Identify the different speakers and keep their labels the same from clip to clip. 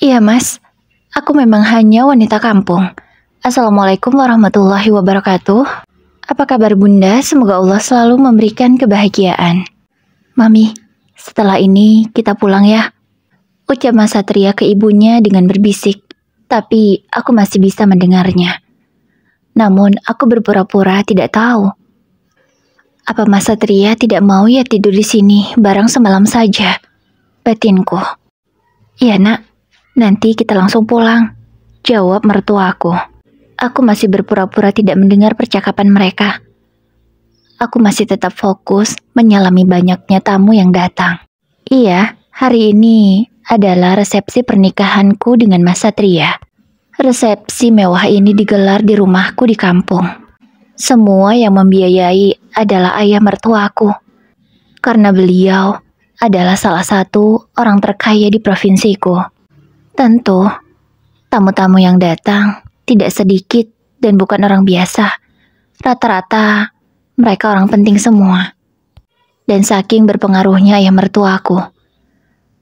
Speaker 1: Iya mas, aku memang hanya wanita kampung. Assalamualaikum warahmatullahi wabarakatuh. Apa kabar bunda? Semoga Allah selalu memberikan kebahagiaan. Mami, setelah ini kita pulang ya. Ucap Mas Satria ke ibunya dengan berbisik. Tapi aku masih bisa mendengarnya. Namun aku berpura-pura tidak tahu. Apa Mas Satria tidak mau ya tidur di sini bareng semalam saja? Batinku. Iya nak, nanti kita langsung pulang. Jawab mertuaku. Aku masih berpura-pura tidak mendengar percakapan mereka. Aku masih tetap fokus menyalami banyaknya tamu yang datang. Iya, hari ini adalah resepsi pernikahanku dengan Mas Satria. Resepsi mewah ini digelar di rumahku di kampung. Semua yang membiayai adalah ayah mertuaku. Karena beliau adalah salah satu orang terkaya di provinsiku. Tentu, tamu-tamu yang datang tidak sedikit dan bukan orang biasa. Rata-rata mereka orang penting semua. Dan saking berpengaruhnya ayah mertuaku,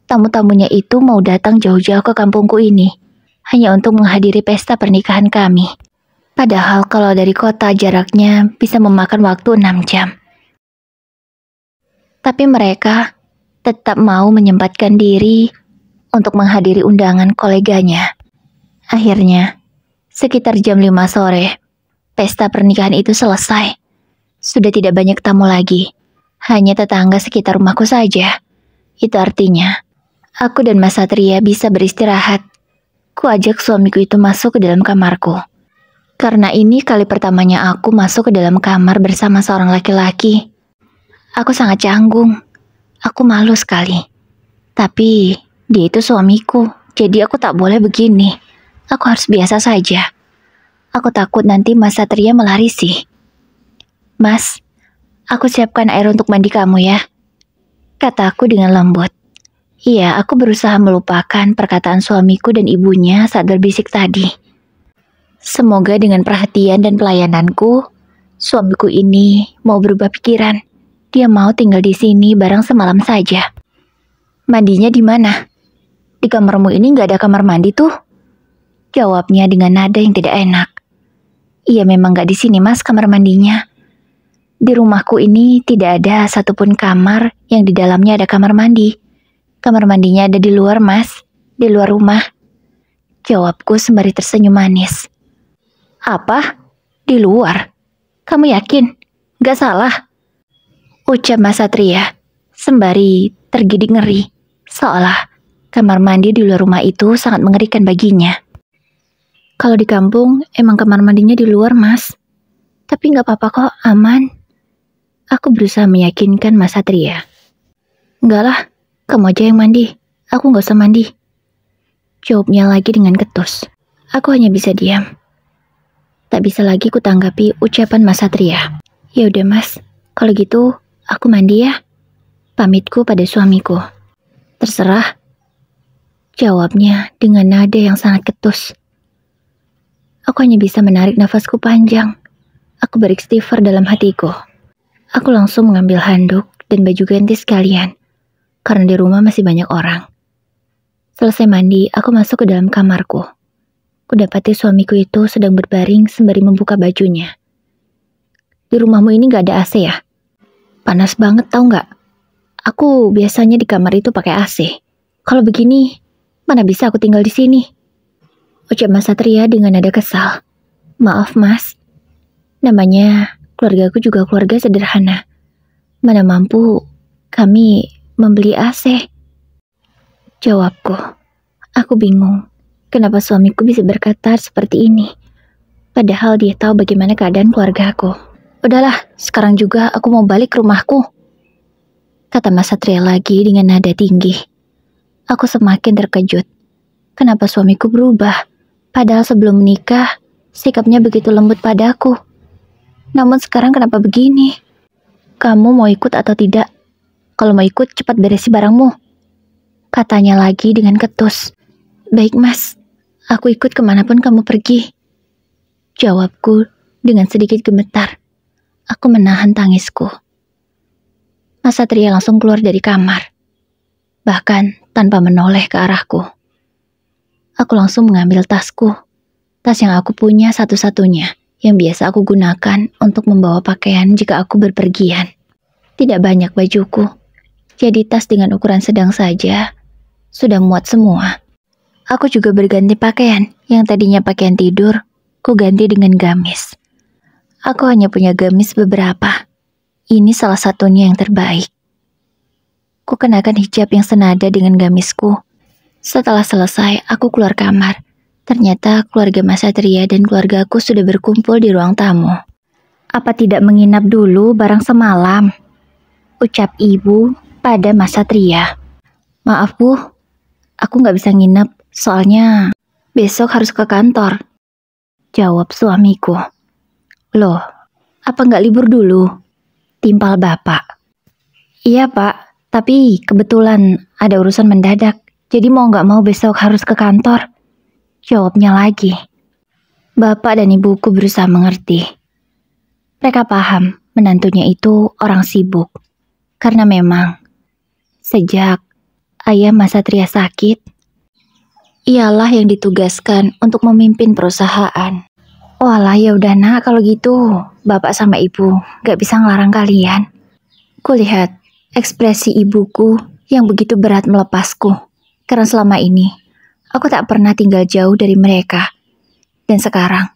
Speaker 1: tamu-tamunya itu mau datang jauh-jauh ke kampungku ini hanya untuk menghadiri pesta pernikahan kami. Padahal kalau dari kota jaraknya bisa memakan waktu 6 jam. Tapi mereka tetap mau menyempatkan diri untuk menghadiri undangan koleganya. Akhirnya, sekitar jam 5 sore, pesta pernikahan itu selesai. Sudah tidak banyak tamu lagi, hanya tetangga sekitar rumahku saja. Itu artinya, aku dan Mas Satria bisa beristirahat. Ku ajak suamiku itu masuk ke dalam kamarku. Karena ini kali pertamanya aku masuk ke dalam kamar bersama seorang laki-laki. Aku sangat canggung. Aku malu sekali. Tapi dia itu suamiku, jadi aku tak boleh begini. Aku harus biasa saja. Aku takut nanti Mas Satria melarisi. Mas, aku siapkan air untuk mandi kamu ya, kataku dengan lembut. Iya, aku berusaha melupakan perkataan suamiku dan ibunya saat berbisik tadi. Semoga dengan perhatian dan pelayananku, suamiku ini mau berubah pikiran. Dia mau tinggal di sini bareng semalam saja. Mandinya di mana? Di kamarmu ini nggak ada kamar mandi tuh? Jawabnya dengan nada yang tidak enak. Iya memang nggak di sini mas kamar mandinya. Di rumahku ini tidak ada satupun kamar yang di dalamnya ada kamar mandi. Kamar mandinya ada di luar mas, di luar rumah. Jawabku sembari tersenyum manis. Apa? Di luar? Kamu yakin? Gak salah? Ucap Mas Satria, sembari tergidik ngeri, seolah kamar mandi di luar rumah itu sangat mengerikan baginya. Kalau di kampung, emang kamar mandinya di luar, Mas. Tapi gak apa-apa kok, aman. Aku berusaha meyakinkan Mas Satria. Enggak lah, kamu aja yang mandi. Aku gak usah mandi. Jawabnya lagi dengan ketus. Aku hanya bisa diam. Tak bisa lagi kutanggapi ucapan Mas Satria. Ya udah Mas, kalau gitu aku mandi ya. Pamitku pada suamiku. Terserah. Jawabnya dengan nada yang sangat ketus. Aku hanya bisa menarik nafasku panjang. Aku beristighfar dalam hatiku. Aku langsung mengambil handuk dan baju ganti sekalian. Karena di rumah masih banyak orang. Selesai mandi, aku masuk ke dalam kamarku. Kudapati suamiku itu sedang berbaring sembari membuka bajunya. Di rumahmu ini gak ada AC ya? Panas banget tau gak? Aku biasanya di kamar itu pakai AC. Kalau begini, mana bisa aku tinggal di sini? Ucap Mas Satria dengan nada kesal. Maaf mas, namanya keluargaku juga keluarga sederhana. Mana mampu kami membeli AC? Jawabku. Aku bingung. Kenapa suamiku bisa berkata seperti ini? Padahal dia tahu bagaimana keadaan keluargaku. Udahlah, sekarang juga aku mau balik ke rumahku, kata Mas Satria lagi dengan nada tinggi. Aku semakin terkejut. Kenapa suamiku berubah? Padahal sebelum menikah, sikapnya begitu lembut padaku. Namun sekarang kenapa begini? Kamu mau ikut atau tidak? Kalau mau ikut, cepat beresi barangmu, katanya lagi dengan ketus. Baik mas, aku ikut kemanapun kamu pergi, jawabku dengan sedikit gemetar. Aku menahan tangisku. Mas Satria langsung keluar dari kamar, bahkan tanpa menoleh ke arahku. Aku langsung mengambil tasku. Tas yang aku punya satu-satunya, yang biasa aku gunakan untuk membawa pakaian jika aku berpergian. Tidak banyak bajuku, jadi tas dengan ukuran sedang saja sudah muat semua. Aku juga berganti pakaian, yang tadinya pakaian tidur, ku ganti dengan gamis. Aku hanya punya gamis beberapa. Ini salah satunya yang terbaik. Ku kenakan hijab yang senada dengan gamisku. Setelah selesai, aku keluar kamar. Ternyata keluarga Mas Satria dan keluargaku sudah berkumpul di ruang tamu. Apa tidak menginap dulu barang semalam? Ucap ibu pada Mas Satria. Maaf bu, aku nggak bisa nginep, soalnya besok harus ke kantor. Jawab suamiku. Loh, apa nggak libur dulu? Timpal bapak. Iya pak, tapi kebetulan ada urusan mendadak, jadi mau nggak mau besok harus ke kantor. Jawabnya lagi. Bapak dan ibuku berusaha mengerti. Mereka paham menantunya itu orang sibuk. Karena memang sejak ayah Mas Satria sakit, ialah yang ditugaskan untuk memimpin perusahaan. Walah ya udah nak, kalau gitu bapak sama ibu gak bisa ngelarang kalian. Kulihat ekspresi ibuku yang begitu berat melepasku. Karena selama ini aku tak pernah tinggal jauh dari mereka. Dan sekarang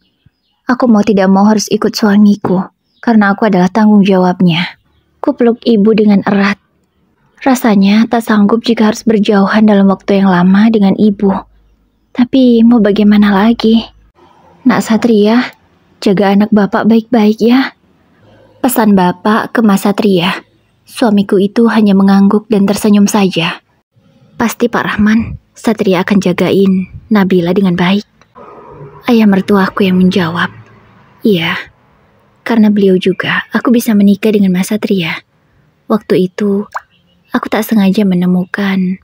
Speaker 1: aku mau tidak mau harus ikut suamiku, karena aku adalah tanggung jawabnya. Ku peluk ibu dengan erat. Rasanya tak sanggup jika harus berjauhan dalam waktu yang lama dengan ibu. Tapi mau bagaimana lagi? Nak Satria, jaga anak bapak baik-baik ya. Pesan bapak ke Mas Satria. Suamiku itu hanya mengangguk dan tersenyum saja. Pasti Pak Rahman, Satria akan jagain Nabila dengan baik. Ayah mertuaku yang menjawab. Iya, karena beliau juga aku bisa menikah dengan Mas Satria. Waktu itu, aku tak sengaja menemukan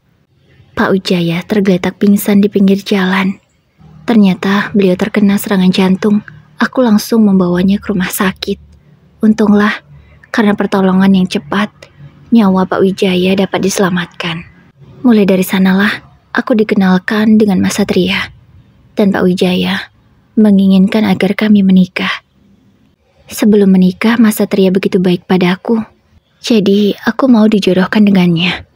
Speaker 1: Pak Wijaya tergeletak pingsan di pinggir jalan. Ternyata beliau terkena serangan jantung. Aku langsung membawanya ke rumah sakit. Untunglah, karena pertolongan yang cepat, nyawa Pak Wijaya dapat diselamatkan. Mulai dari sanalah, aku dikenalkan dengan Mas Satria. Dan Pak Wijaya menginginkan agar kami menikah. Sebelum menikah, Mas Satria begitu baik padaku. Jadi, aku mau dijodohkan dengannya.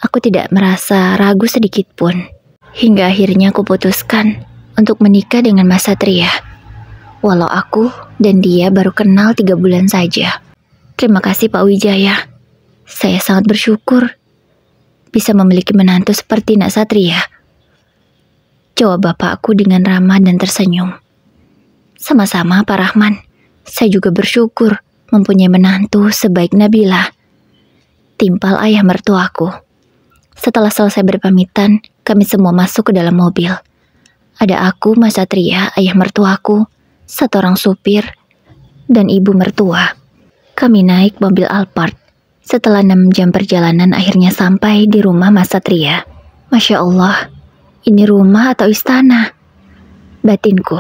Speaker 1: Aku tidak merasa ragu sedikit pun. Hingga akhirnya aku putuskan untuk menikah dengan Mas Satria. Walau aku dan dia baru kenal 3 bulan saja. Terima kasih Pak Wijaya. Saya sangat bersyukur bisa memiliki menantu seperti Nak Satria. Jawab bapakku dengan ramah dan tersenyum. Sama-sama Pak Rahman. Saya juga bersyukur mempunyai menantu sebaik Nabila. Timpal ayah mertuaku. Setelah selesai berpamitan, kami semua masuk ke dalam mobil. Ada aku, Mas Satria, ayah mertuaku, 1 orang supir, dan ibu mertua. Kami naik mobil Alphard. Setelah 6 jam perjalanan akhirnya sampai di rumah Mas Satria. Masya Allah, ini rumah atau istana? Batinku,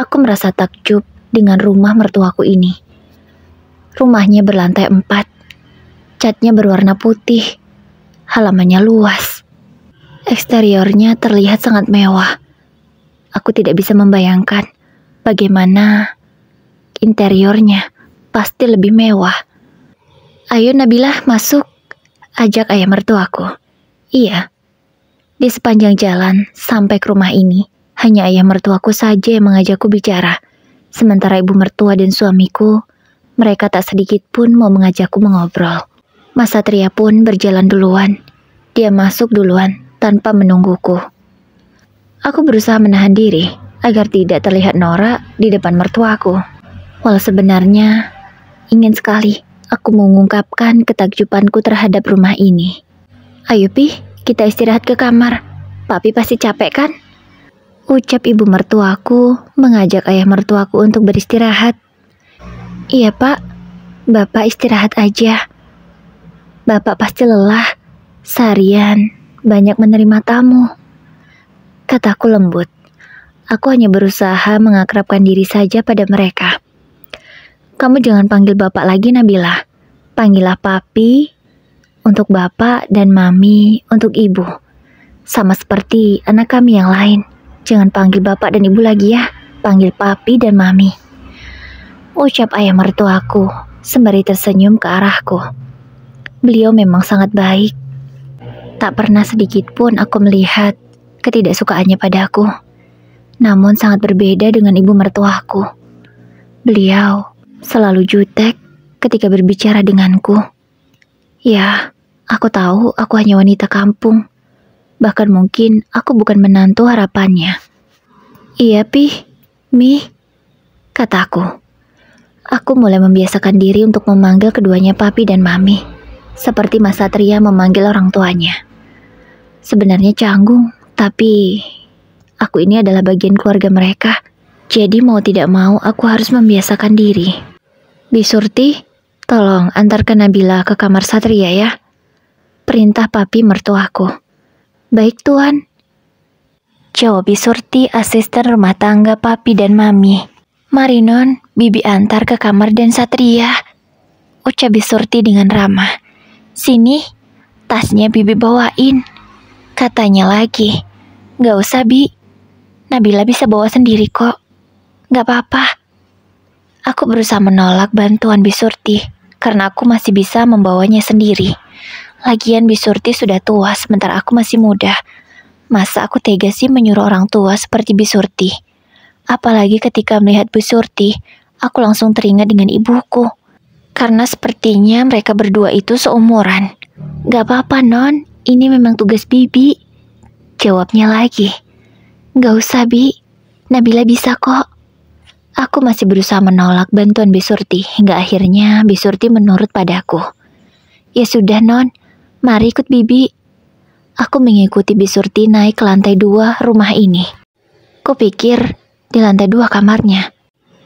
Speaker 1: aku merasa takjub dengan rumah mertuaku ini. Rumahnya berlantai 4. Catnya berwarna putih. Halamannya luas. Eksteriornya terlihat sangat mewah. Aku tidak bisa membayangkan bagaimana interiornya. Pasti lebih mewah. Ayo Nabila masuk, ajak ayah mertuaku. Iya. Di sepanjang jalan sampai ke rumah ini, hanya ayah mertuaku saja yang mengajakku bicara. Sementara ibu mertua dan suamiku, mereka tak sedikit pun mau mengajakku mengobrol. Mas Satria pun berjalan duluan. Dia masuk duluan tanpa menungguku. Aku berusaha menahan diri agar tidak terlihat norak di depan mertuaku. Walau sebenarnya ingin sekali aku mengungkapkan ketakjubanku terhadap rumah ini. Ayo Pi, kita istirahat ke kamar. Papi pasti capek kan? Ucap ibu mertuaku mengajak ayah mertuaku untuk beristirahat. Iya Pak, Bapak istirahat aja. Bapak pasti lelah, seharian banyak menerima tamu. Kataku lembut. Aku hanya berusaha mengakrabkan diri saja pada mereka. Kamu jangan panggil Bapak lagi Nabila. Panggillah Papi untuk Bapak dan Mami untuk Ibu. Sama seperti anak kami yang lain. Jangan panggil bapak dan ibu lagi ya. Panggil papi dan mami. Ucap ayah mertuaku sembari tersenyum ke arahku. Beliau memang sangat baik. Tak pernah sedikit pun aku melihat ketidaksukaannya padaku. Namun sangat berbeda dengan ibu mertuaku. Beliau selalu jutek ketika berbicara denganku. Ya, aku tahu aku hanya wanita kampung. Bahkan mungkin aku bukan menantu harapannya. Iya, Mi, kataku. Aku mulai membiasakan diri untuk memanggil keduanya papi dan mami, seperti Mas Satria memanggil orang tuanya. Sebenarnya canggung, tapi aku ini adalah bagian keluarga mereka. Jadi mau tidak mau aku harus membiasakan diri. Bisurti, tolong antarkan Nabila ke kamar Satria ya. Perintah papi mertuaku. Baik tuan. Jawab Bisurti, asisten rumah tangga papi dan mami. Mari non, bibi antar ke kamar Den Satria. Ucap Bisurti dengan ramah. Sini, tasnya bibi bawain. Katanya lagi. Gak usah Bi, Nabila bisa bawa sendiri kok. Gak apa-apa. Aku berusaha menolak bantuan Bisurti karena aku masih bisa membawanya sendiri. Lagian Bisurti sudah tua sementara aku masih muda. Masa aku tega sih menyuruh orang tua seperti Bisurti? Apalagi ketika melihat Bisurti, aku langsung teringat dengan ibuku. Karena sepertinya mereka berdua itu seumuran. Gak apa-apa non, ini memang tugas bibi. Jawabnya lagi. Gak usah Bi, Nabila bisa kok. Aku masih berusaha menolak bantuan Bisurti hingga akhirnya Bisurti menurut padaku. Ya sudah non, mari ikut bibi. Aku mengikuti Bisurti naik ke lantai 2 rumah ini. Kupikir di lantai 2 kamarnya,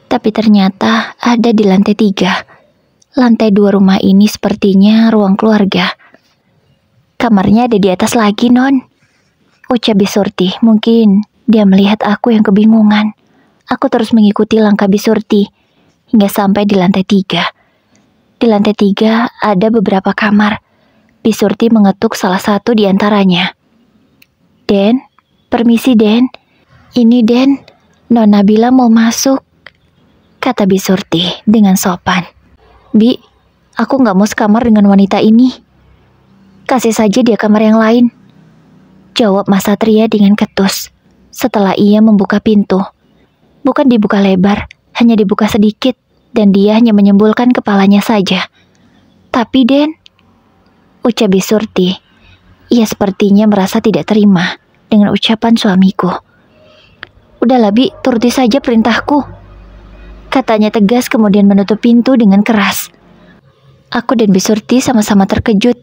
Speaker 1: tapi ternyata ada di lantai 3. Lantai 2 rumah ini sepertinya ruang keluarga. Kamarnya ada di atas lagi non, ucap Bisurti. Mungkin dia melihat aku yang kebingungan. Aku terus mengikuti langkah Bisurti hingga sampai di lantai 3. Di lantai 3 ada beberapa kamar. Bisurti mengetuk salah satu di antaranya. Den, permisi Den. Ini Den, Nona Nabila mau masuk, kata Bisurti dengan sopan. Bi, aku gak mau sekamar dengan wanita ini. Kasih saja dia kamar yang lain, jawab Mas Satria dengan ketus. Setelah ia membuka pintu. Bukan dibuka lebar, hanya dibuka sedikit, dan dia hanya menyembulkan kepalanya saja. Tapi Den, ucap Bisurti. Ia sepertinya merasa tidak terima dengan ucapan suamiku. Udahlah Bi, turuti saja perintahku, katanya tegas kemudian menutup pintu dengan keras. Aku dan Bisurti sama-sama terkejut.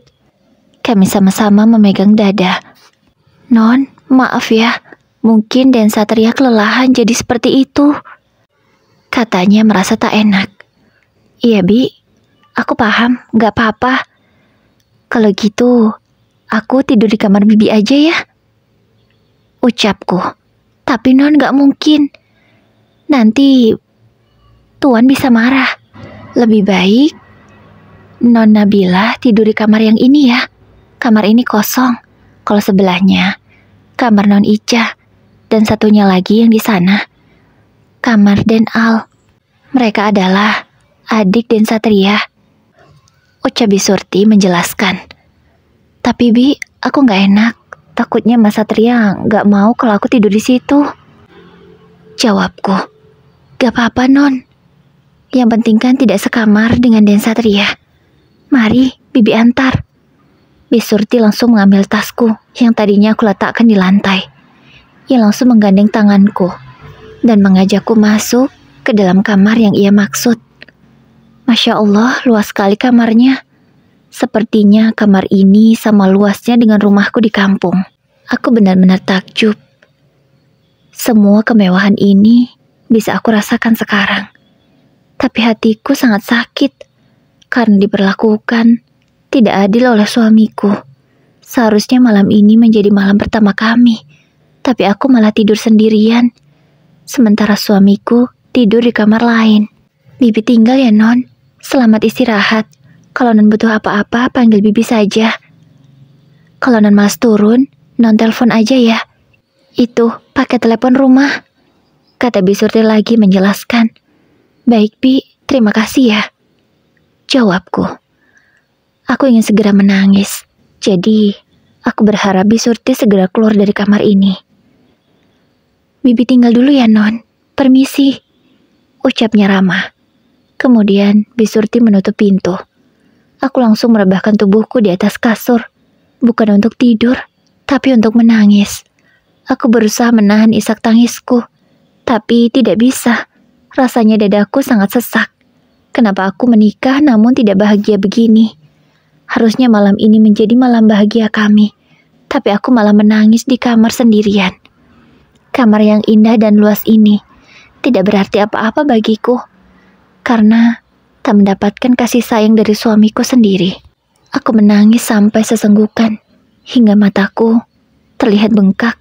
Speaker 1: Kami sama-sama memegang dada. Non, maaf ya, mungkin Den Satria kelelahan jadi seperti itu, katanya merasa tak enak. Iya Bi, aku paham, gak apa-apa. Kalau gitu, aku tidur di kamar bibi aja ya, ucapku. Tapi non gak mungkin. Nanti Tuan bisa marah. Lebih baik Non Nabila tidur di kamar yang ini ya. Kamar ini kosong. Kalau sebelahnya kamar Non Ica. Dan satunya lagi yang di sana kamar Den Al. Mereka adalah adik Den Satria, ucap Bisurti menjelaskan. Tapi Bi, aku gak enak. Takutnya Mas Satria gak mau kalau aku tidur di situ, jawabku. Gak apa-apa Non. Yang penting kan tidak sekamar dengan Den Satria. Mari, bibi antar. Bisurti langsung mengambil tasku yang tadinya aku letakkan di lantai. Ia langsung menggandeng tanganku dan mengajakku masuk ke dalam kamar yang ia maksud. Masya Allah, luas sekali kamarnya. Sepertinya kamar ini sama luasnya dengan rumahku di kampung. Aku benar-benar takjub. Semua kemewahan ini bisa aku rasakan sekarang. Tapi hatiku sangat sakit karena diperlakukan tidak adil oleh suamiku. Seharusnya malam ini menjadi malam pertama kami, tapi aku malah tidur sendirian. Sementara suamiku tidur di kamar lain. Bibi tinggal ya Non. Selamat istirahat. Kalau Non butuh apa-apa, panggil bibi saja. Kalau Non malas turun, non telepon aja ya. Itu pakai telepon rumah, kata Bi Surti lagi menjelaskan. Baik Bi, terima kasih ya, jawabku. Aku ingin segera menangis. Jadi, aku berharap Bi Surti segera keluar dari kamar ini. Bibi tinggal dulu ya non, permisi, ucapnya ramah. Kemudian Bi Surti menutup pintu. Aku langsung merebahkan tubuhku di atas kasur. Bukan untuk tidur, tapi untuk menangis. Aku berusaha menahan isak tangisku, tapi tidak bisa. Rasanya dadaku sangat sesak. Kenapa aku menikah namun tidak bahagia begini? Harusnya malam ini menjadi malam bahagia kami, tapi aku malah menangis di kamar sendirian. Kamar yang indah dan luas ini tidak berarti apa-apa bagiku, karena tak mendapatkan kasih sayang dari suamiku sendiri. Aku menangis sampai sesenggukan, hingga mataku terlihat bengkak.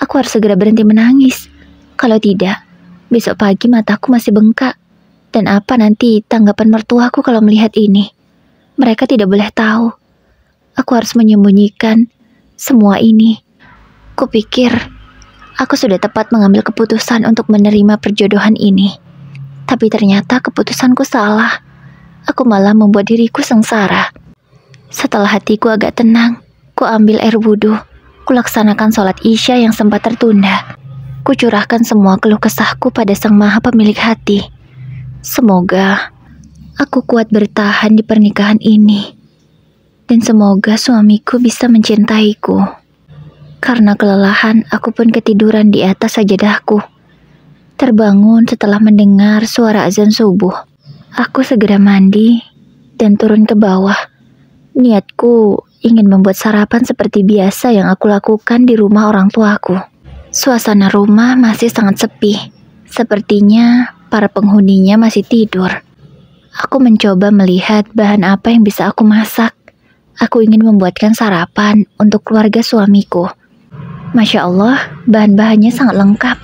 Speaker 1: Aku harus segera berhenti menangis. Kalau tidak, besok pagi mataku masih bengkak. Dan apa nanti tanggapan mertuaku kalau melihat ini? Mereka tidak boleh tahu. Aku harus menyembunyikan semua ini. Kupikir aku sudah tepat mengambil keputusan untuk menerima perjodohan ini. Tapi ternyata keputusanku salah. Aku malah membuat diriku sengsara. Setelah hatiku agak tenang, ku ambil air wudhu. Kulaksanakan sholat Isya yang sempat tertunda. Kucurahkan semua keluh kesahku pada Sang Maha Pemilik hati. Semoga aku kuat bertahan di pernikahan ini. Dan semoga suamiku bisa mencintaiku. Karena kelelahan, aku pun ketiduran di atas sajadahku. Terbangun setelah mendengar suara azan subuh. Aku segera mandi dan turun ke bawah. Niatku ingin membuat sarapan seperti biasa yang aku lakukan di rumah orang tuaku. Suasana rumah masih sangat sepi. Sepertinya para penghuninya masih tidur. Aku mencoba melihat bahan apa yang bisa aku masak. Aku ingin membuatkan sarapan untuk keluarga suamiku. Masya Allah, bahan-bahannya sangat lengkap.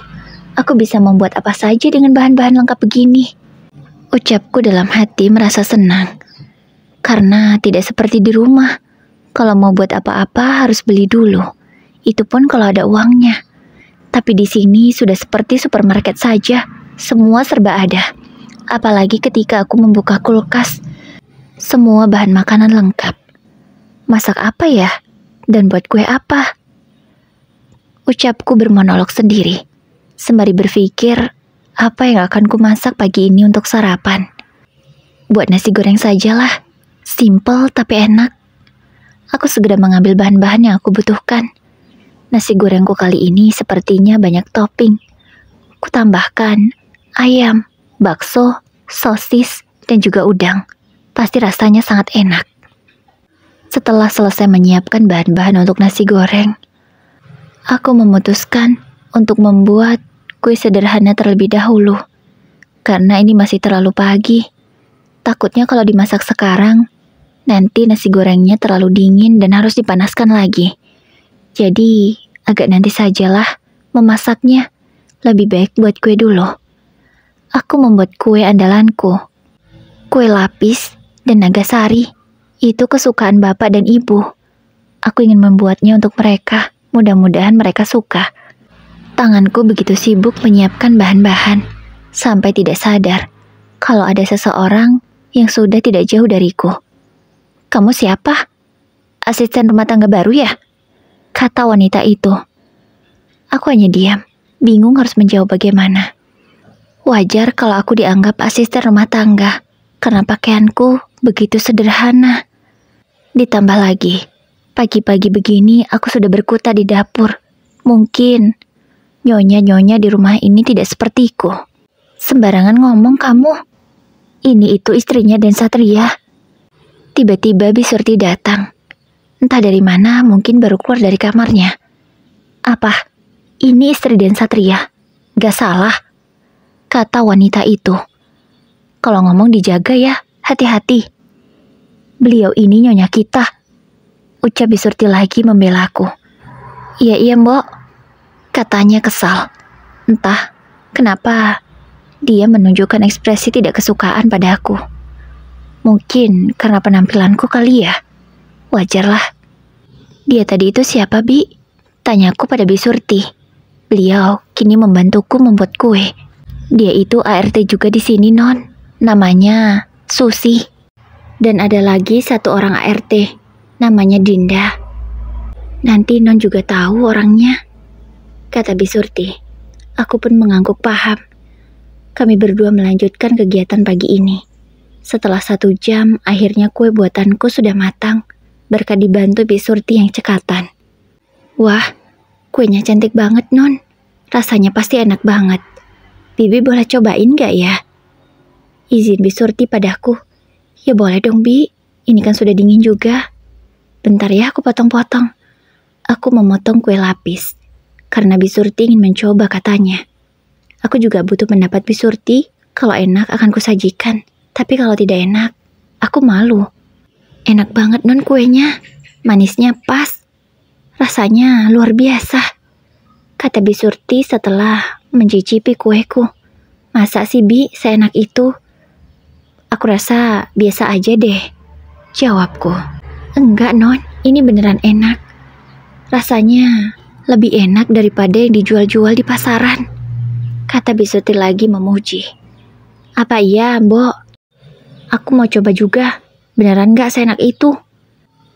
Speaker 1: Aku bisa membuat apa saja dengan bahan-bahan lengkap begini. Ucapku dalam hati merasa senang. Karena tidak seperti di rumah. Kalau mau buat apa-apa harus beli dulu. Itu pun kalau ada uangnya. Tapi di sini sudah seperti supermarket saja. Semua serba ada. Apalagi ketika aku membuka kulkas. Semua bahan makanan lengkap. Masak apa ya? Dan buat kue apa? Ucapku bermonolog sendiri. Sembari berpikir apa yang akan ku masak pagi ini untuk sarapan. Buat nasi goreng sajalah. Simple tapi enak. Aku segera mengambil bahan-bahan yang aku butuhkan. Nasi gorengku kali ini sepertinya banyak topping. Kutambahkan ayam, bakso, sosis, dan juga udang. Pasti rasanya sangat enak. Setelah selesai menyiapkan bahan-bahan untuk nasi goreng, aku memutuskan untuk membuat kue sederhana terlebih dahulu. Karena ini masih terlalu pagi. Takutnya kalau dimasak sekarang, nanti nasi gorengnya terlalu dingin dan harus dipanaskan lagi. Jadi, agak nanti sajalah memasaknya. Lebih baik buat kue dulu. Aku membuat kue andalanku. Kue lapis dan nagasari. Itu kesukaan bapak dan ibu. Aku ingin membuatnya untuk mereka. Mudah-mudahan mereka suka. Tanganku begitu sibuk menyiapkan bahan-bahan. Sampai tidak sadar kalau ada seseorang yang sudah tidak jauh dariku. Kamu siapa? Asisten rumah tangga baru ya? Kata wanita itu. Aku hanya diam, bingung harus menjawab bagaimana. Wajar kalau aku dianggap asisten rumah tangga, karena pakaianku begitu sederhana. Ditambah lagi, pagi-pagi begini aku sudah berkutat di dapur. Mungkin nyonya-nyonya di rumah ini tidak sepertiku. Sembarangan ngomong kamu. Ini itu istrinya Den Satria. Tiba-tiba Bi Surti datang. Entah dari mana, mungkin baru keluar dari kamarnya. Apa? Ini istri Den Satria? Gak salah, kata wanita itu. Kalau ngomong dijaga ya, hati-hati. Beliau ini nyonya kita, ucap Bi Surti lagi membelaku. Iya mbok, katanya kesal. Entah kenapa dia menunjukkan ekspresi tidak kesukaan padaku. Mungkin karena penampilanku kali ya. Wajarlah. Dia tadi itu siapa, Bi? Tanyaku pada Bisurti. Beliau kini membantuku membuat kue. Dia itu ART juga di sini, Non. Namanya Susi. Dan ada lagi satu orang ART, namanya Dinda. Nanti Non juga tahu orangnya, kata Bisurti. Aku pun mengangguk paham. Kami berdua melanjutkan kegiatan pagi ini. Setelah 1 jam, akhirnya kue buatanku sudah matang, berkat dibantu Bisurti yang cekatan. Wah, kuenya cantik banget, Non. Rasanya pasti enak banget. Bibi boleh cobain gak ya? Izin Bisurti padaku. Ya boleh dong, Bi. Ini kan sudah dingin juga. Bentar ya, aku potong-potong. Aku memotong kue lapis. Karena Bisurti ingin mencoba, katanya. Aku juga butuh pendapat Bisurti. Kalau enak akan kusajikan. Tapi kalau tidak enak, aku malu. Enak banget, Non, kuenya. Manisnya pas. Rasanya luar biasa, kata Bisurti setelah mencicipi kueku. Masa sih, Bi, seenak itu? Aku rasa biasa aja deh, jawabku. Enggak, Non, ini beneran enak. Rasanya lebih enak daripada yang dijual-jual di pasaran, kata Bisurti lagi memuji. Apa iya, Mbok? Aku mau coba juga. Beneran gak seenak itu?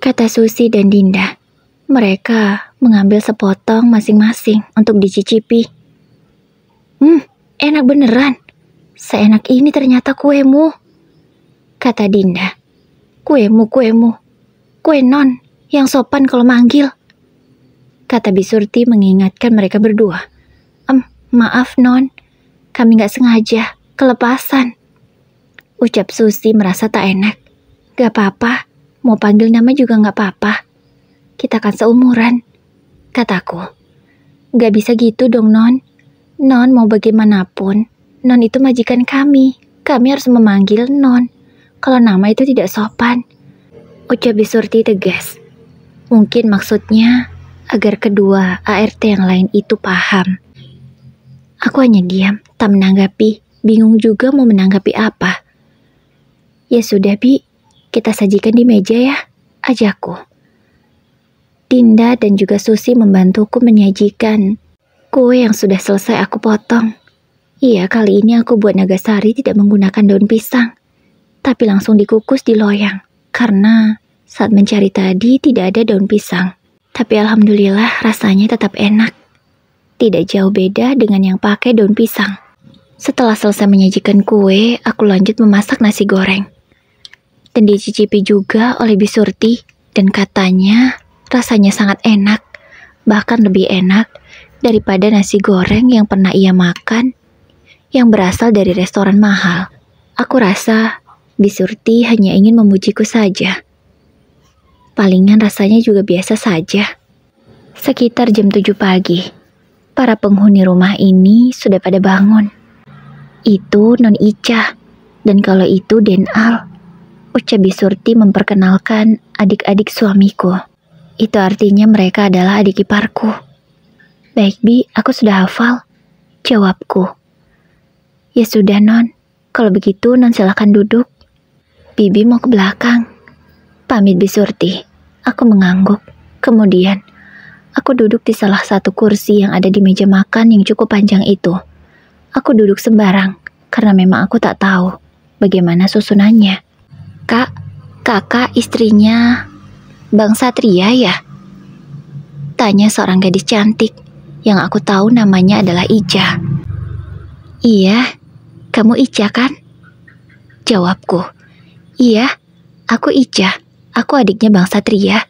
Speaker 1: Kata Susi dan Dinda. Mereka mengambil sepotong masing-masing untuk dicicipi. Enak beneran. Seenak ini ternyata kuemu, kata Dinda. Kuemu. Kue Non, yang sopan kalau manggil, kata Bisurti mengingatkan mereka berdua. Maaf, Non. Kami gak sengaja, kelepasan, ucap Susi merasa tak enak. Gak apa-apa, mau panggil nama juga gak apa-apa. Kita kan seumuran, kataku. Gak bisa gitu dong, Non. Non mau bagaimanapun, Non itu majikan kami. Kami harus memanggil Non. Kalau nama itu tidak sopan, ucap Bisurti tegas. Mungkin maksudnya agar kedua ART yang lain itu paham. Aku hanya diam, tak menanggapi. Bingung juga mau menanggapi apa. Ya sudah, Bi. Kita sajikan di meja ya, ajakku. Dinda dan juga Susi membantuku menyajikan kue yang sudah selesai aku potong. Iya, kali ini aku buat Nagasari tidak menggunakan daun pisang, tapi langsung dikukus di loyang. Karena saat mencari tadi tidak ada daun pisang. Tapi alhamdulillah rasanya tetap enak. Tidak jauh beda dengan yang pakai daun pisang. Setelah selesai menyajikan kue, aku lanjut memasak nasi goreng. Dan dicicipi juga oleh Bisurti, dan katanya rasanya sangat enak, bahkan lebih enak daripada nasi goreng yang pernah ia makan yang berasal dari restoran mahal. Aku rasa Bisurti hanya ingin memujiku saja. Palingan rasanya juga biasa saja. Sekitar jam 7 pagi, para penghuni rumah ini sudah pada bangun. Itu Non Ica, dan kalau itu Denal, ucap Bisurti memperkenalkan adik-adik suamiku. Itu artinya mereka adalah adik iparku. Baik, Bi, aku sudah hafal, jawabku. Ya sudah, Non. Kalau begitu, Non silakan duduk. Bibi mau ke belakang, pamit Bisurti. Aku mengangguk. Kemudian, aku duduk di salah satu kursi yang ada di meja makan yang cukup panjang itu. Aku duduk sembarang, karena memang aku tak tahu bagaimana susunannya. Kakak istrinya Bang Satria ya? Tanya seorang gadis cantik yang aku tahu namanya adalah Ica. Iya, kamu Ica kan? Jawabku. Iya, aku Ica. Aku adiknya Bang Satria.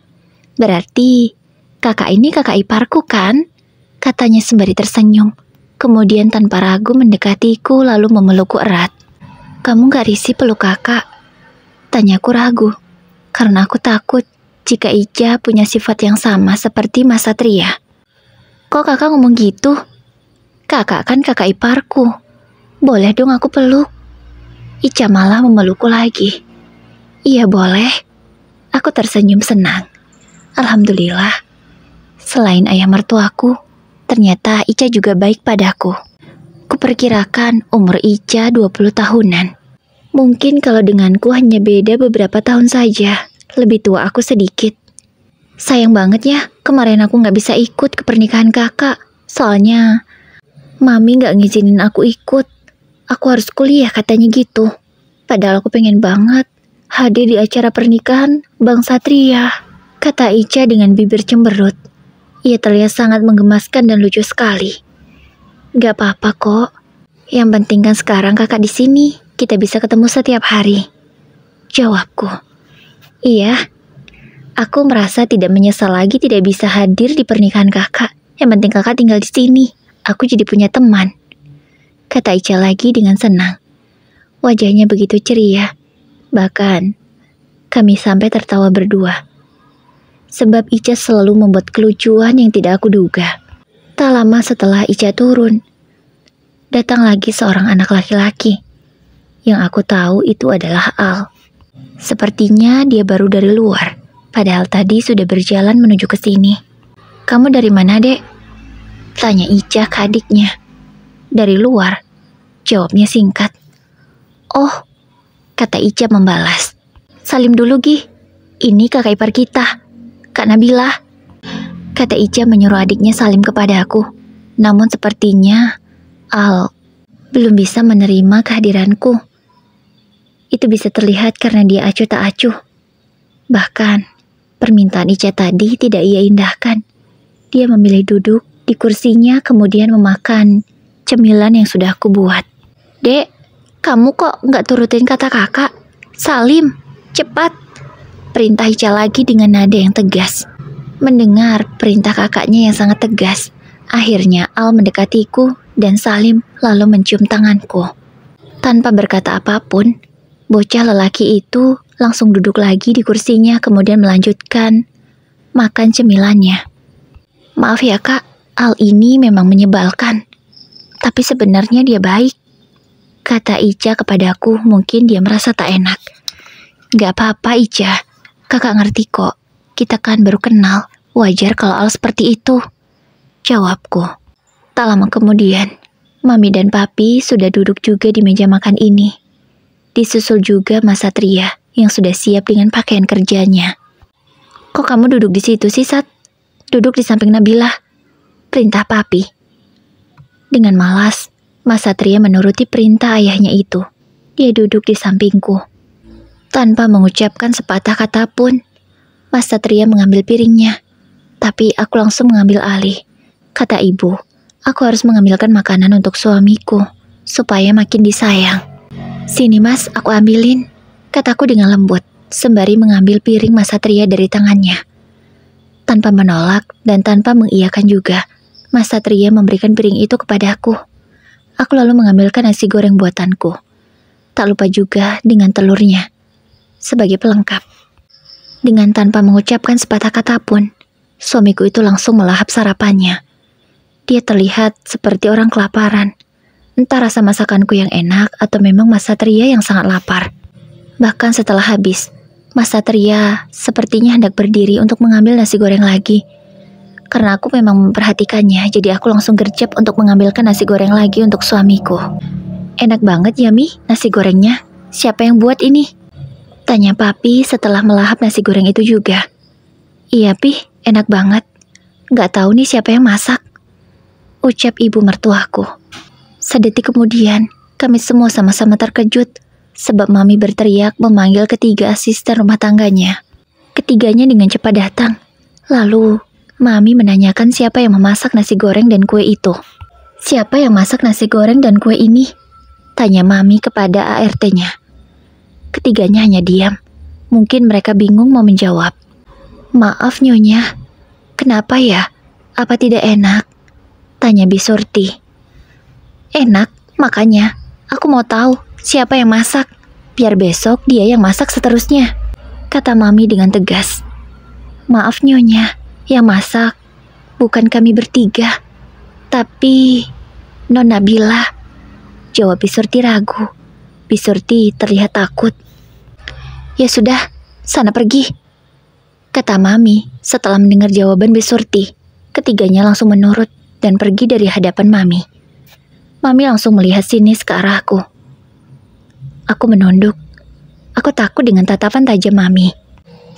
Speaker 1: Berarti kakak ini kakak iparku kan? Katanya sembari tersenyum. Kemudian tanpa ragu mendekatiku lalu memelukku erat. Kamu gak risih peluk kakak? Tanyaku ragu, karena aku takut jika Ica punya sifat yang sama seperti Mas Satria. Kok kakak ngomong gitu? Kakak kan kakak iparku. Boleh dong aku peluk? Ica malah memelukku lagi. Iya boleh. Aku tersenyum senang. Alhamdulillah. Selain ayah mertuaku, ternyata Ica juga baik padaku. Kuperkirakan umur Ica 20 tahunan. Mungkin kalau denganku hanya beda beberapa tahun saja. Lebih tua aku sedikit. Sayang banget ya, kemarin aku nggak bisa ikut ke pernikahan kakak. Soalnya, Mami nggak ngizinin aku ikut. Aku harus kuliah katanya gitu. Padahal aku pengen banget hadir di acara pernikahan Bang Satria, kata Ica dengan bibir cemberut. Ia terlihat sangat menggemaskan dan lucu sekali. Gak apa-apa kok. Yang penting kan sekarang kakak di sini. Kita bisa ketemu setiap hari. Jawabku. Iya. Aku merasa tidak menyesal lagi tidak bisa hadir di pernikahan kakak. Yang penting kakak tinggal di sini. Aku jadi punya teman. Kata Ica lagi dengan senang. Wajahnya begitu ceria. Bahkan, kami sampai tertawa berdua. Sebab Ica selalu membuat kelucuan yang tidak aku duga. Tak lama setelah Ica turun, datang lagi seorang anak laki-laki. Yang aku tahu itu adalah Al. Sepertinya dia baru dari luar, padahal tadi sudah berjalan menuju ke sini. Kamu dari mana, Dek? Tanya Ica ke adiknya. Dari luar, jawabnya singkat. Oh, kata Ica membalas. Salim dulu, Gi. Ini kakak ipar kita, Kak Nabila. Kata Ica menyuruh adiknya salim kepada aku. Namun sepertinya Al belum bisa menerima kehadiranku. Itu bisa terlihat karena dia acuh tak acuh. Bahkan, permintaan Ica tadi tidak ia indahkan. Dia memilih duduk di kursinya kemudian memakan cemilan yang sudah aku buat. Dek, kamu kok nggak turutin kata kakak? Salim, cepat. Perintah Ica lagi dengan nada yang tegas. Mendengar perintah kakaknya yang sangat tegas, akhirnya Al mendekatiku dan salim lalu mencium tanganku. Tanpa berkata apapun, bocah lelaki itu langsung duduk lagi di kursinya kemudian melanjutkan makan cemilannya. Maaf ya kak, Al ini memang menyebalkan. Tapi sebenarnya dia baik. Kata Ica kepadaku, mungkin dia merasa tak enak. Gak apa-apa Ica, kakak ngerti kok. Kita kan baru kenal, wajar kalau Al seperti itu. Jawabku. Tak lama kemudian, Mami dan Papi sudah duduk juga di meja makan ini. Disusul juga Mas Satria yang sudah siap dengan pakaian kerjanya. Kok kamu duduk di situ sih, Sat? Duduk di samping Nabila. Perintah Papi. Dengan malas, Mas Satria menuruti perintah ayahnya itu. Dia duduk di sampingku. Tanpa mengucapkan sepatah kata pun, Mas Satria mengambil piringnya. Tapi aku langsung mengambil alih. Kata ibu, aku harus mengambilkan makanan untuk suamiku, supaya makin disayang. Sini mas, aku ambilin. Kataku dengan lembut, sembari mengambil piring Mas Satria dari tangannya. Tanpa menolak dan tanpa mengiyakan juga, Mas Satria memberikan piring itu kepadaku. Aku lalu mengambilkan nasi goreng buatanku. Tak lupa juga dengan telurnya, sebagai pelengkap. Dengan tanpa mengucapkan sepatah kata pun, suamiku itu langsung melahap sarapannya. Dia terlihat seperti orang kelaparan. Entah rasa masakanku yang enak atau memang Mas Satria yang sangat lapar. Bahkan setelah habis, Mas Satria sepertinya hendak berdiri untuk mengambil nasi goreng lagi. Karena aku memang memperhatikannya, jadi aku langsung gercep untuk mengambilkan nasi goreng lagi untuk suamiku. Enak banget ya Mi, nasi gorengnya. Siapa yang buat ini? Tanya Papi setelah melahap nasi goreng itu juga. Iya Pi, enak banget. Gak tahu nih siapa yang masak, ucap ibu mertuaku. Sedetik kemudian, kami semua sama-sama terkejut sebab Mami berteriak memanggil ketiga asisten rumah tangganya. Ketiganya dengan cepat datang. Lalu, Mami menanyakan siapa yang memasak nasi goreng dan kue itu. Siapa yang masak nasi goreng dan kue ini? Tanya Mami kepada ART-nya. Ketiganya hanya diam. Mungkin mereka bingung mau menjawab. Maaf Nyonya, kenapa ya? Apa tidak enak? Tanya Bisurti. Enak, makanya aku mau tahu siapa yang masak. Biar besok dia yang masak seterusnya, kata Mami dengan tegas. Maaf Nyonya, yang masak bukan kami bertiga, tapi Non Nabila, jawab Bisurti ragu. Bisurti terlihat takut. Ya sudah, sana pergi, kata Mami setelah mendengar jawaban Bisurti. Ketiganya langsung menurut dan pergi dari hadapan Mami. Mami langsung melihat sinis ke arahku. Aku menunduk. Aku takut dengan tatapan tajam Mami.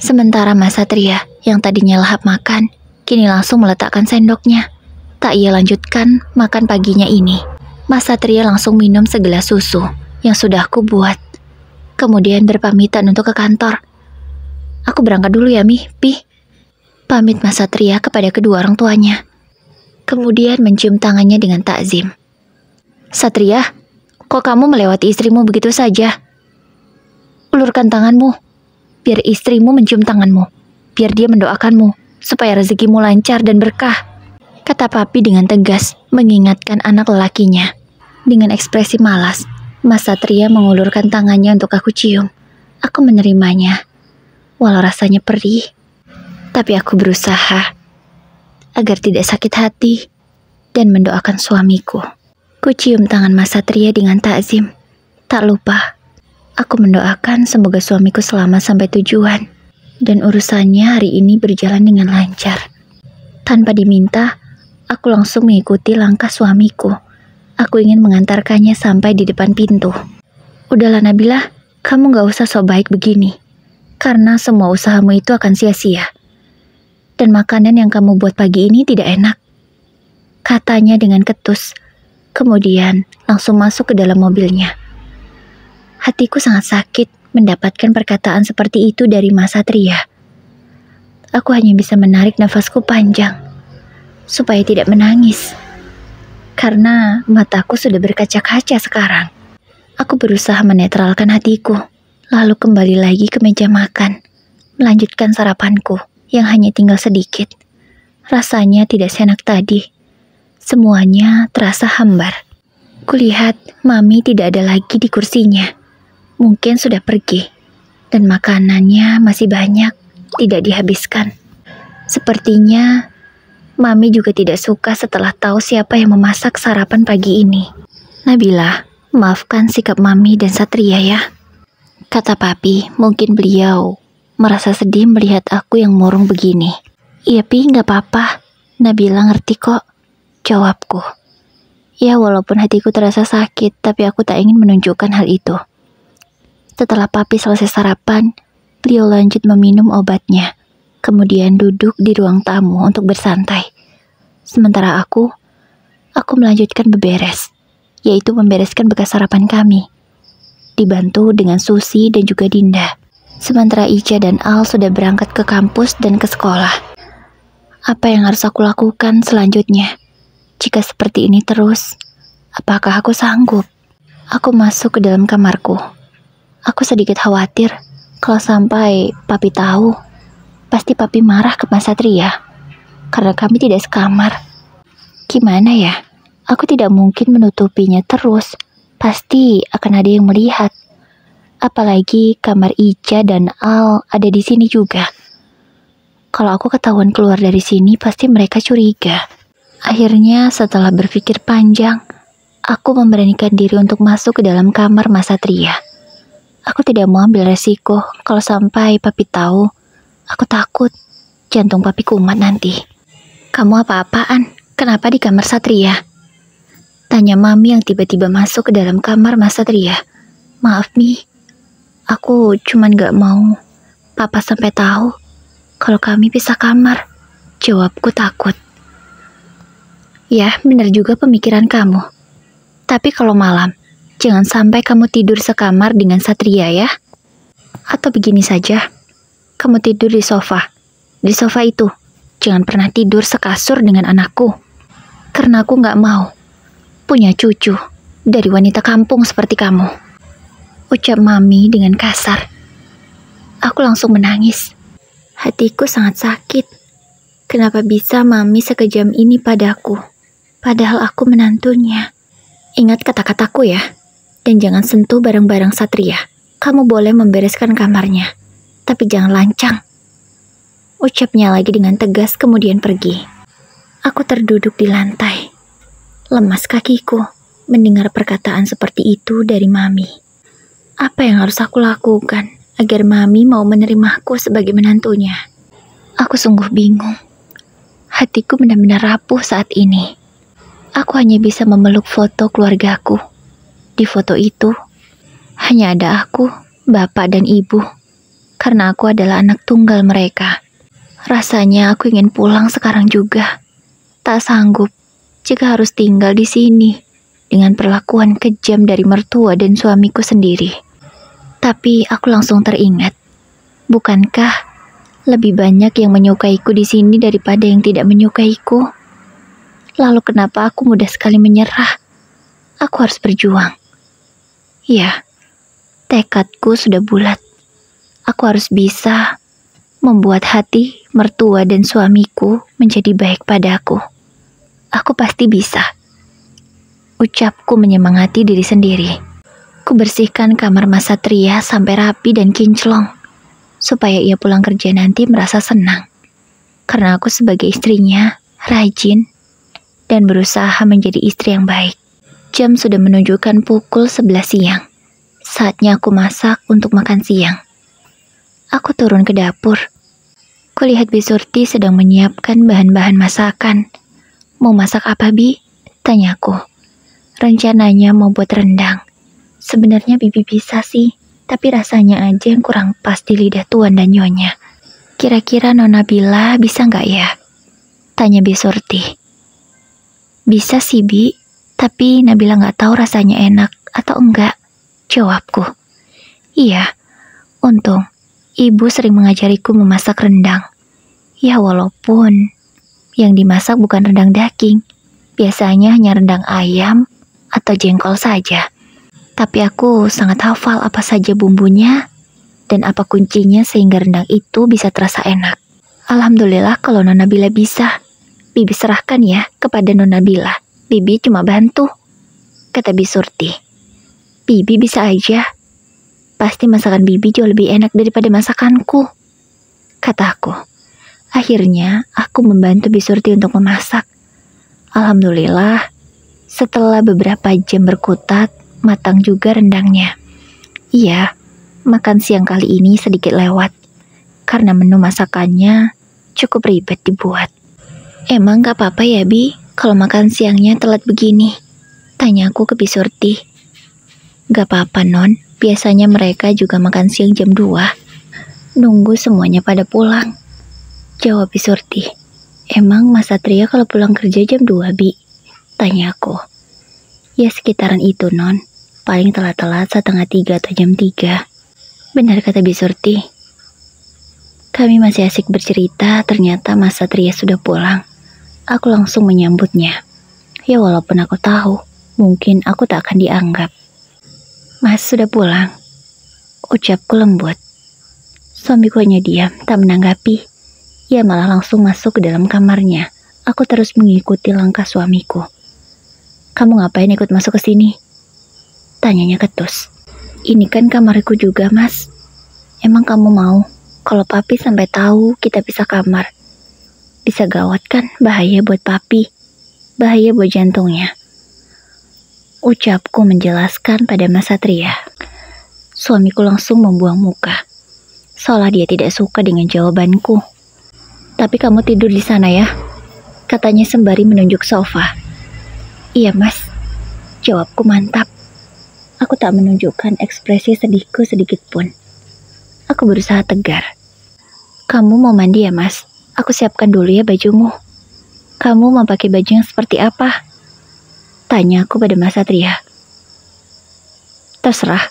Speaker 1: Sementara Mas Satria Yang tadinya lahap makan, kini langsung meletakkan sendoknya. Tak ia lanjutkan makan paginya ini. Mas Satria langsung minum segelas susu yang sudah aku buat. Kemudian berpamitan untuk ke kantor. Aku berangkat dulu ya, Pi. Pamit Mas Satria kepada kedua orang tuanya. Kemudian mencium tangannya dengan takzim. Satria, kok kamu melewati istrimu begitu saja? Ulurkan tanganmu, biar istrimu mencium tanganmu. Biar dia mendoakanmu, supaya rezekimu lancar dan berkah. Kata papi dengan tegas, mengingatkan anak lelakinya. Dengan ekspresi malas, Mas Satria mengulurkan tangannya untuk aku cium. Aku menerimanya, walau rasanya perih. Tapi aku berusaha agar tidak sakit hati dan mendoakan suamiku. Ku cium tangan Mas Satria dengan takzim. Tak lupa, aku mendoakan semoga suamiku selamat sampai tujuan. Dan urusannya hari ini berjalan dengan lancar. Tanpa diminta, aku langsung mengikuti langkah suamiku. Aku ingin mengantarkannya sampai di depan pintu. Udahlah Nabila, kamu gak usah sok baik begini. Karena semua usahamu itu akan sia-sia. Dan makanan yang kamu buat pagi ini tidak enak. Katanya dengan ketus. Kemudian langsung masuk ke dalam mobilnya. Hatiku sangat sakit mendapatkan perkataan seperti itu dari Mas Satria. Aku hanya bisa menarik nafasku panjang supaya tidak menangis, karena mataku sudah berkaca-kaca sekarang. Aku berusaha menetralkan hatiku, lalu kembali lagi ke meja makan, melanjutkan sarapanku yang hanya tinggal sedikit. Rasanya tidak seenak tadi. Semuanya terasa hambar. Kulihat Mami tidak ada lagi di kursinya. Mungkin sudah pergi, dan makanannya masih banyak, tidak dihabiskan. Sepertinya Mami juga tidak suka setelah tahu siapa yang memasak sarapan pagi ini. Nabila, maafkan sikap Mami dan Satria ya. Kata papi, mungkin beliau merasa sedih melihat aku yang murung begini. Iya Pi, gak apa-apa. Nabila ngerti kok, jawabku. Ya walaupun hatiku terasa sakit, tapi aku tak ingin menunjukkan hal itu. Setelah papi selesai sarapan, beliau lanjut meminum obatnya, kemudian duduk di ruang tamu untuk bersantai. Sementara aku melanjutkan beberes, yaitu membereskan bekas sarapan kami. Dibantu dengan Susi dan juga Dinda. Sementara Ica dan Al sudah berangkat ke kampus dan ke sekolah. Apa yang harus aku lakukan selanjutnya? Jika seperti ini terus, apakah aku sanggup? Aku masuk ke dalam kamarku. Aku sedikit khawatir kalau sampai papi tahu, pasti papi marah ke Mas Satria karena kami tidak sekamar. Gimana ya? Aku tidak mungkin menutupinya terus. Pasti akan ada yang melihat. Apalagi kamar Ica dan Al ada di sini juga. Kalau aku ketahuan keluar dari sini, pasti mereka curiga. Akhirnya setelah berpikir panjang, aku memberanikan diri untuk masuk ke dalam kamar Mas Satria. Aku tidak mau ambil resiko kalau sampai papi tahu. Aku takut jantung papi kumat nanti. Kamu apa-apaan? Kenapa di kamar Satria? Tanya Mami yang tiba-tiba masuk ke dalam kamar Mas Satria. Maaf Mi, aku cuman gak mau papa sampai tahu kalau kami pisah kamar. Jawabku takut. Ya, benar juga pemikiran kamu. Tapi kalau malam, jangan sampai kamu tidur sekamar dengan Satria ya. Atau begini saja, kamu tidur di sofa. Di sofa itu, jangan pernah tidur sekasur dengan anakku. Karena aku gak mau punya cucu dari wanita kampung seperti kamu. Ucap Mami dengan kasar. Aku langsung menangis. Hatiku sangat sakit. Kenapa bisa Mami sekejam ini padaku? Padahal aku menantunya. Ingat kata-kataku ya. Dan jangan sentuh barang-barang Satria. Kamu boleh membereskan kamarnya, tapi jangan lancang. Ucapnya lagi dengan tegas kemudian pergi. Aku terduduk di lantai. Lemas kakiku mendengar perkataan seperti itu dari Mami. Apa yang harus aku lakukan agar Mami mau menerimaku sebagai menantunya? Aku sungguh bingung. Hatiku benar-benar rapuh saat ini. Aku hanya bisa memeluk foto keluargaku. Di foto itu, hanya ada aku, bapak dan ibu. Karena aku adalah anak tunggal mereka. Rasanya aku ingin pulang sekarang juga. Tak sanggup jika harus tinggal di sini dengan perlakuan kejam dari mertua dan suamiku sendiri. Tapi aku langsung teringat, bukankah lebih banyak yang menyukaiku di sini daripada yang tidak menyukaiku? Lalu kenapa aku mudah sekali menyerah? Aku harus berjuang. Ya, tekadku sudah bulat. Aku harus bisa membuat hati mertua dan suamiku menjadi baik padaku. Aku pasti bisa. Ucapku menyemangati diri sendiri. Kubersihkan kamar Mas Satria sampai rapi dan kinclong, supaya ia pulang kerja nanti merasa senang. Karena aku sebagai istrinya, rajin, dan berusaha menjadi istri yang baik. Jam sudah menunjukkan pukul 11 siang. Saatnya aku masak untuk makan siang. Aku turun ke dapur. Kulihat Bi Surti sedang menyiapkan bahan-bahan masakan. Mau masak apa, Bi? Tanyaku. Rencananya mau buat rendang. Sebenarnya Bibi bisa sih, tapi rasanya aja yang kurang pas di lidah Tuan dan Nyonya. Kira-kira Nona Bila bisa nggak ya? Tanya Bi Surti. Bisa sih, Bi, tapi Nabila nggak tahu rasanya enak atau enggak. Jawabku. Iya, untung ibu sering mengajariku memasak rendang. Ya walaupun yang dimasak bukan rendang daging, biasanya hanya rendang ayam atau jengkol saja. Tapi aku sangat hafal apa saja bumbunya dan apa kuncinya sehingga rendang itu bisa terasa enak. Alhamdulillah kalau Nona Bila bisa. Bibi serahkan ya kepada Nona Bila. Bibi cuma bantu, kata Bi Surti. Bibi bisa aja. Pasti masakan Bibi jauh lebih enak daripada masakanku, kataku. Akhirnya aku membantu Bi Surti untuk memasak. Alhamdulillah, setelah beberapa jam berkutat, matang juga rendangnya. Iya, makan siang kali ini sedikit lewat, karena menu masakannya cukup ribet dibuat. Emang gak apa-apa ya, Bi, kalau makan siangnya telat begini? Tanyaku ke Bi Surti. Gak apa-apa, Non. Biasanya mereka juga makan siang jam 2. Nunggu semuanya pada pulang. Jawab Bi Surti. Emang Mas Satria kalau pulang kerja jam 2, Bi? Tanyaku. Ya sekitaran itu, Non. Paling telat-telat 2:30 atau jam 3. Benar kata Bi Surti. Kami masih asik bercerita, ternyata Mas Satria sudah pulang. Aku langsung menyambutnya. Ya walaupun aku tahu, mungkin aku tak akan dianggap. Mas sudah pulang, ucapku lembut. Suamiku hanya diam, tak menanggapi. Ia malah langsung masuk ke dalam kamarnya. Aku terus mengikuti langkah suamiku. Kamu ngapain ikut masuk ke sini? Tanyanya ketus. Ini kan kamarku juga, Mas. Emang kamu mau kalau papi sampai tahu kita pisah kamar? Bisa gawat kan, bahaya buat papi. Bahaya buat jantungnya. Ucapku menjelaskan pada Mas Satria. Suamiku langsung membuang muka, seolah dia tidak suka dengan jawabanku. Tapi kamu tidur di sana ya, katanya sembari menunjuk sofa. Iya Mas, jawabku mantap. Aku tak menunjukkan ekspresi sedihku sedikit pun. Aku berusaha tegar. Kamu mau mandi ya Mas? Aku siapkan dulu ya bajumu. Kamu mau pakai baju yang seperti apa? Tanya aku pada Mas Satria. Terserah,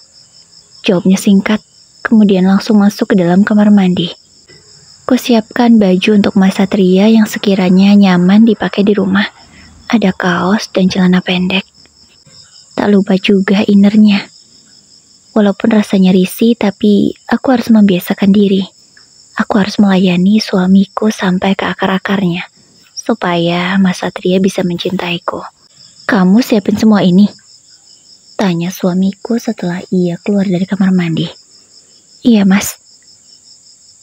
Speaker 1: jawabnya singkat, kemudian langsung masuk ke dalam kamar mandi. Kusiapkan baju untuk Mas Satria yang sekiranya nyaman dipakai di rumah. Ada kaos dan celana pendek. Tak lupa juga innernya. Walaupun rasanya risih, tapi aku harus membiasakan diri. Aku harus melayani suamiku sampai ke akar-akarnya, supaya Mas Satria bisa mencintaiku. Kamu siapin semua ini? Tanya suamiku setelah ia keluar dari kamar mandi. Iya Mas.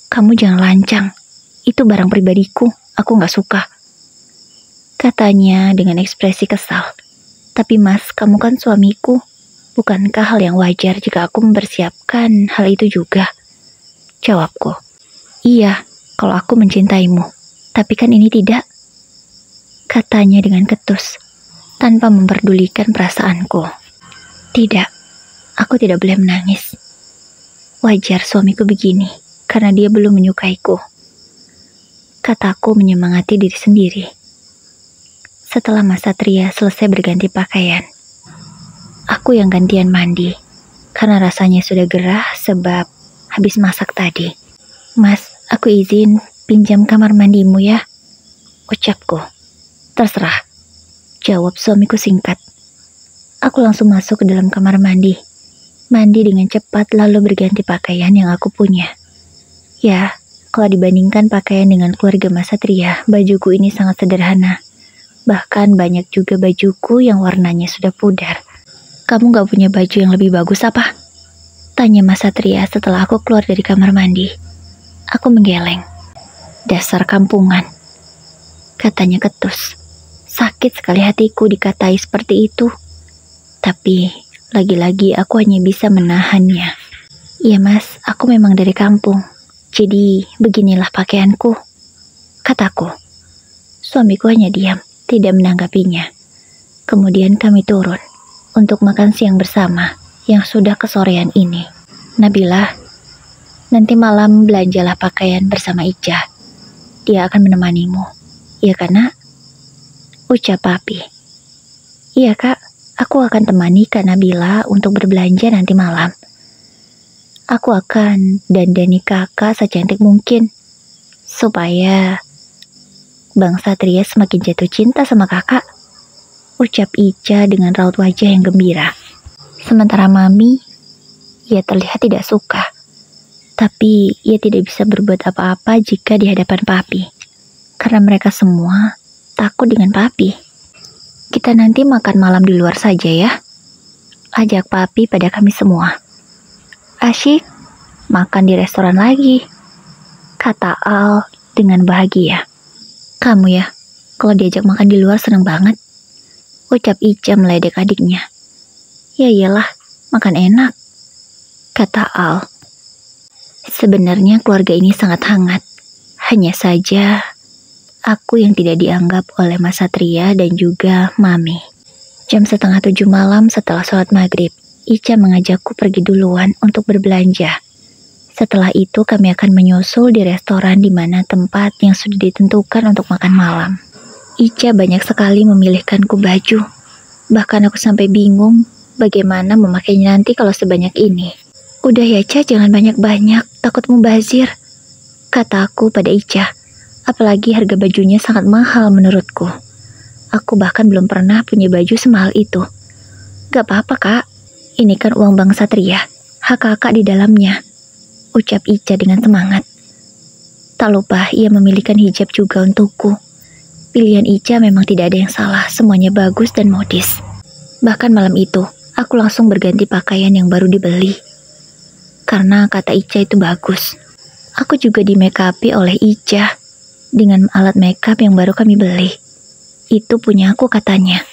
Speaker 1: Kamu jangan lancang. Itu barang pribadiku. Aku gak suka. Katanya dengan ekspresi kesal. Tapi Mas, kamu kan suamiku. Bukankah hal yang wajar jika aku mempersiapkan hal itu juga? Jawabku. Iya, kalau aku mencintaimu. Tapi kan ini tidak. Katanya dengan ketus, tanpa memperdulikan perasaanku. Tidak, aku tidak boleh menangis. Wajar suamiku begini, karena dia belum menyukaiku. kataku menyemangati diri sendiri. Setelah Mas Satria selesai berganti pakaian, aku yang gantian mandi, karena rasanya sudah gerah sebab habis masak tadi. Mas, aku izin pinjam kamar mandimu ya, ucapku. Terserah, jawab suamiku singkat. Aku langsung masuk ke dalam kamar mandi. Mandi dengan cepat lalu berganti pakaian yang aku punya. Ya, kalau dibandingkan pakaian dengan keluarga Mas Satria, bajuku ini sangat sederhana. Bahkan banyak juga bajuku yang warnanya sudah pudar. Kamu gak punya baju yang lebih bagus apa? Tanya Mas Satria setelah aku keluar dari kamar mandi. Aku menggeleng. Dasar kampungan, katanya ketus. Sakit sekali hatiku dikatai seperti itu. Tapi lagi-lagi aku hanya bisa menahannya. Iya mas, aku memang dari kampung. Jadi beginilah pakaianku, kataku. Suamiku hanya diam, tidak menanggapinya. Kemudian kami turun untuk makan siang bersama yang sudah kesorean ini. Nabila, nanti malam belanjalah pakaian bersama Ica. Dia akan menemanimu. Iya kan, Nak? Ucap Papi. Iya kak, aku akan temani Kak Nabila untuk berbelanja nanti malam. Aku akan dandani kakak secantik mungkin, supaya Bang Satria semakin jatuh cinta sama kakak, ucap Ica dengan raut wajah yang gembira. Sementara Mami, ia terlihat tidak suka. Tapi ia tidak bisa berbuat apa-apa jika di hadapan Papi. Karena mereka semua takut dengan Papi. Kita nanti makan malam di luar saja ya, ajak Papi pada kami semua. Asyik, makan di restoran lagi, kata Al dengan bahagia. Kamu ya, kalau diajak makan di luar seneng banget, ucap Ica meledek adiknya. Ya iyalah, makan enak, kata Al. Sebenarnya keluarga ini sangat hangat. Hanya saja aku yang tidak dianggap oleh Mas Satria dan juga Mami. Jam 6:30 malam setelah sholat maghrib, Ica mengajakku pergi duluan untuk berbelanja. Setelah itu kami akan menyusul di restoran di mana tempat yang sudah ditentukan untuk makan malam. Ica banyak sekali memilihkanku baju. Bahkan aku sampai bingung bagaimana memakainya nanti kalau sebanyak ini. Udah ya Ca, jangan banyak-banyak, takut mubazir, kata aku pada Ica. Apalagi harga bajunya sangat mahal menurutku. Aku bahkan belum pernah punya baju semahal itu. Gak apa-apa kak, ini kan uang Bang Satria, hak kakak di dalamnya, ucap Ica dengan semangat. Tak lupa ia memilihkan hijab juga untukku. Pilihan Ica memang tidak ada yang salah, semuanya bagus dan modis. Bahkan malam itu, aku langsung berganti pakaian yang baru dibeli. Karena kata Ica itu bagus. Aku juga di make up-i oleh Ica dengan alat makeup yang baru kami beli. Itu punya aku katanya.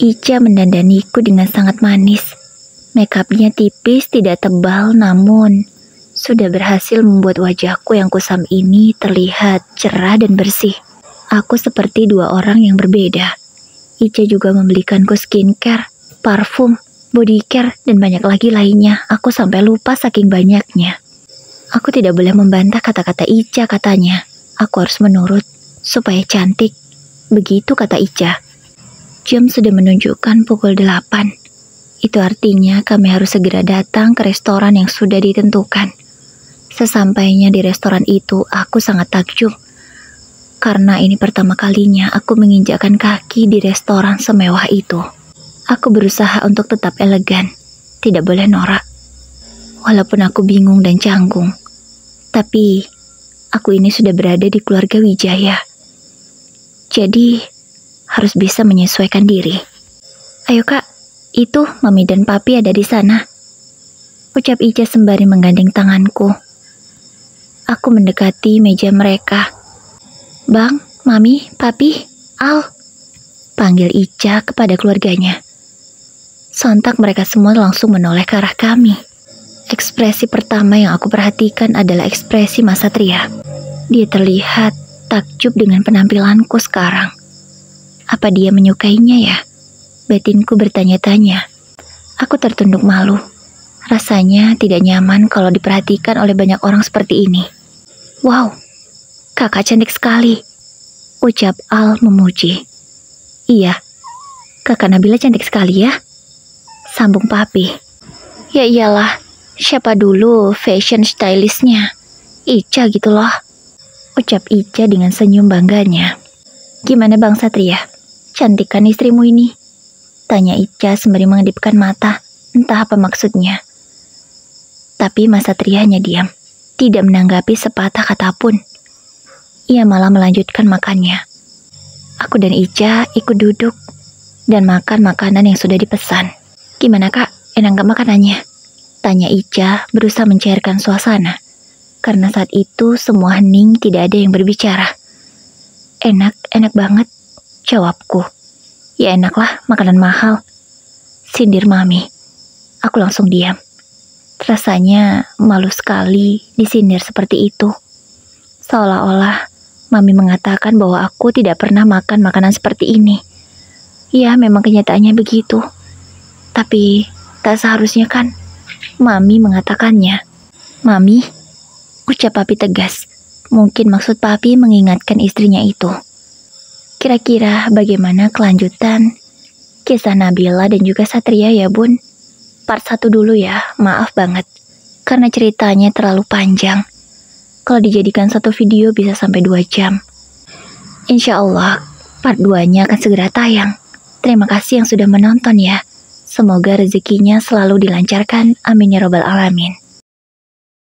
Speaker 1: Ica mendandaniku dengan sangat manis. Make-up-nya tipis, tidak tebal, namun sudah berhasil membuat wajahku yang kusam ini terlihat cerah dan bersih. Aku seperti dua orang yang berbeda. Ica juga membelikanku skincare, parfum, body care, dan banyak lagi lainnya. Aku sampai lupa saking banyaknya. Aku tidak boleh membantah kata-kata Ica katanya. Aku harus menurut supaya cantik. Begitu kata Ica. Jam sudah menunjukkan pukul 8. Itu artinya kami harus segera datang ke restoran yang sudah ditentukan. Sesampainya di restoran itu, aku sangat takjub. Karena ini pertama kalinya aku menginjakkan kaki di restoran semewah itu. Aku berusaha untuk tetap elegan, tidak boleh norak. Walaupun aku bingung dan canggung, tapi aku ini sudah berada di keluarga Wijaya. Jadi, harus bisa menyesuaikan diri. Ayo kak, itu Mami dan Papi ada di sana, ucap Ica sembari menggandeng tanganku. Aku mendekati meja mereka. Bang, Mami, Papi, Al, panggil Ica kepada keluarganya. Sontak mereka semua langsung menoleh ke arah kami. Ekspresi pertama yang aku perhatikan adalah ekspresi Mas Satria. Dia terlihat takjub dengan penampilanku sekarang. Apa dia menyukainya ya? Batinku bertanya-tanya. Aku tertunduk malu. Rasanya tidak nyaman kalau diperhatikan oleh banyak orang seperti ini. Wow, Kakak cantik sekali, ucap Al memuji. Iya, kakak Nabila cantik sekali ya, sambung Papi. Ya iyalah, siapa dulu fashion stylistnya? Ica gitu loh, ucap Ica dengan senyum bangganya. Gimana Bang Satria, cantik kan istrimu ini? Tanya Ica sembari mengedipkan mata, entah apa maksudnya. Tapi Mas Satria hanya diam, tidak menanggapi sepatah kata pun. Ia malah melanjutkan makannya. Aku dan Ica ikut duduk dan makan makanan yang sudah dipesan. Gimana kak, enak gak makanannya? Tanya Ica berusaha mencairkan suasana. Karena saat itu semua hening, tidak ada yang berbicara. Enak, enak banget, jawabku. Ya enaklah, makanan mahal, sindir Mami. Aku langsung diam. Rasanya malu sekali disindir seperti itu. Seolah-olah Mami mengatakan bahwa aku tidak pernah makan makanan seperti ini. Ya, memang kenyataannya begitu. Tapi tak seharusnya kan Mami mengatakannya. Mami, ucap Papi tegas. Mungkin maksud Papi mengingatkan istrinya itu. Kira-kira bagaimana kelanjutan kisah Nabila dan juga Satria ya Bun? Part 1 dulu ya, maaf banget. Karena ceritanya terlalu panjang. Kalau dijadikan satu video bisa sampai 2 jam. Insya Allah, part 2-nya akan segera tayang. Terima kasih yang sudah menonton ya. Semoga rezekinya selalu dilancarkan. Amin ya robbal alamin.